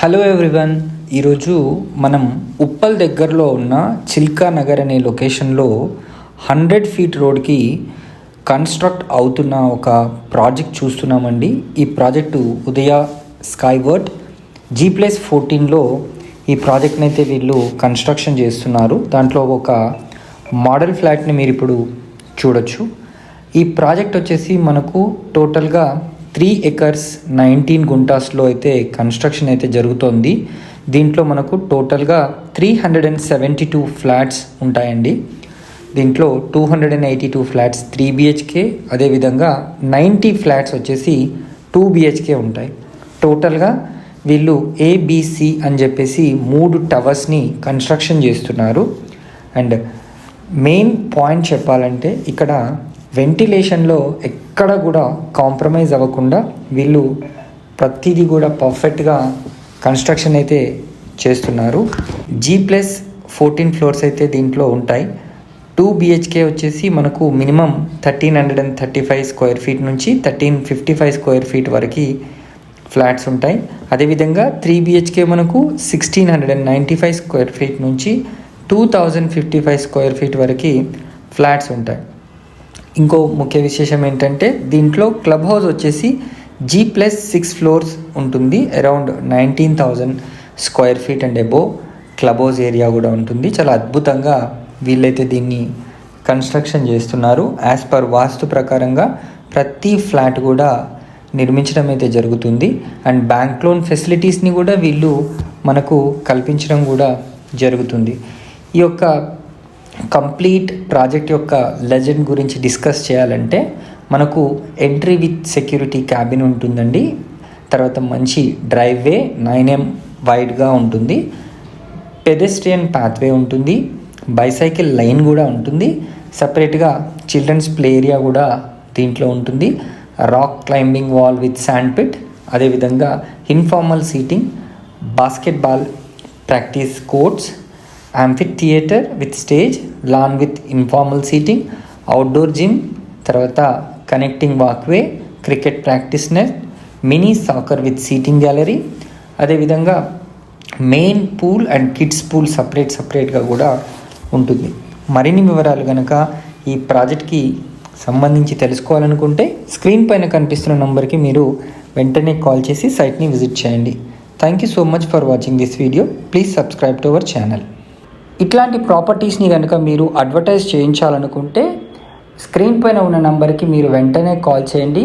Hello everyone, ఈరోజు మనం ఉప్పల్ దగ్గరలో ఉన్న చిల్కా నగర్ అనే లొకేషన్లో 100 ఫీట్ రోడ్కి కన్స్ట్రక్ట్ అవుతున్న ఒక ప్రాజెక్ట్ చూస్తున్నామండి. ఈ ప్రాజెక్టు ఉదయ స్కైవర్ట్ G+14లో ఈ ప్రాజెక్ట్ని అయితే వీళ్ళు కన్స్ట్రక్షన్ చేస్తున్నారు. దాంట్లో ఒక మోడల్ ఫ్లాట్ని మీరు ఇప్పుడు చూడొచ్చు. ఈ ప్రాజెక్ట్ వచ్చేసి మనకు టోటల్గా 3 acres 19 గుంటాస్లో అయితే కన్స్ట్రక్షన్ అయితే జరుగుతోంది. దీంట్లో మనకు టోటల్గా 372 ఫ్లాట్స్ ఉంటాయండి. దీంట్లో 282 ఫ్లాట్స్ 3 BHK, అదేవిధంగా 90 ఫ్లాట్స్ వచ్చేసి 2 BHK ఉంటాయి. టోటల్గా వీళ్ళు ABC అని చెప్పేసి 3 టవర్స్ని కన్స్ట్రక్షన్ చేస్తున్నారు. అండ్ మెయిన్ పాయింట్ చెప్పాలంటే ఇక్కడ వెంటిలేషన్లో ఎక్కడ కూడా కాంప్రమైజ్ అవ్వకుండా వీళ్ళు ప్రతిదీ కూడా పర్ఫెక్ట్గా కన్స్ట్రక్షన్ అయితే చేస్తున్నారు. G+14 ఫ్లోర్స్ అయితే దీంట్లో ఉంటాయి. 2 BHK వచ్చేసి మనకు మినిమం 1335 స్క్వేర్ ఫీట్ నుంచి 1355 స్క్వేర్ ఫీట్ వరకు ఫ్లాట్స్ ఉంటాయి. అదేవిధంగా 3 BHK మనకు 1695 స్క్వేర్ ఫీట్ నుంచి 2055 స్క్వేర్ ఫీట్ వరకు ఫ్లాట్స్ ఉంటాయి. ఇంకో ముఖ్య విశేషం ఏంటంటే దీంట్లో క్లబ్ హౌస్ వచ్చేసి G+6 ఫ్లోర్స్ ఉంటుంది. Around 19,000 square feet and above club house area కూడా ఉంటుంది. చాలా అద్భుతంగా వీళ్ళైతే దీన్ని కన్స్ట్రక్షన్ చేస్తున్నారు. యాజ్ పర్ వాస్తు ప్రకారంగా ప్రతి ఫ్లాట్ కూడా నిర్మించడం అయితే జరుగుతుంది. అండ్ బ్యాంక్ లోన్ ఫెసిలిటీస్ని కూడా వీళ్ళు మనకు కల్పించడం కూడా జరుగుతుంది. ఈ యొక్క కంప్లీట్ ప్రాజెక్ట్ యొక్క లెజెండ్ గురించి డిస్కస్ చేయాలంటే మనకు ఎంట్రీ విత్ సెక్యూరిటీ క్యాబిన్ ఉంటుందండి. తర్వాత మంచి డ్రైవ్వే 9M వైడ్గా ఉంటుంది. పెడెస్ట్రియన్ పాత్వే ఉంటుంది. బైసైకిల్ లైన్ కూడా ఉంటుంది. సపరేట్గా చిల్డ్రన్స్ ప్లే ఏరియా కూడా దీంట్లో ఉంటుంది. Rock climbing wall with sand pit, అదేవిధంగా informal seating, basketball practice courts, theatre with stage, lawn with informal seating, outdoor gym, తర్వాత connecting walkway, cricket practice net, mini soccer with seating gallery, అదేవిధంగా main pool and kids pool సపరేట్గా కూడా ఉంటుంది. మరిన్ని వివరాలు కనుక ఈ ప్రాజెక్ట్కి సంబంధించి తెలుసుకోవాలనుకుంటే స్క్రీన్ పైన కనిపిస్తున్న నంబర్కి మీరు వెంటనే కాల్ చేసి సైట్ని విజిట్ చేయండి. Thank you so much for watching this video. Please subscribe to our channel. ఇట్లాంటి ప్రాపర్టీస్ని కనుక మీరు అడ్వర్టైజ్ చేయించాలనుకుంటే స్క్రీన్ పైన ఉన్న నంబర్కి మీరు వెంటనే కాల్ చేయండి.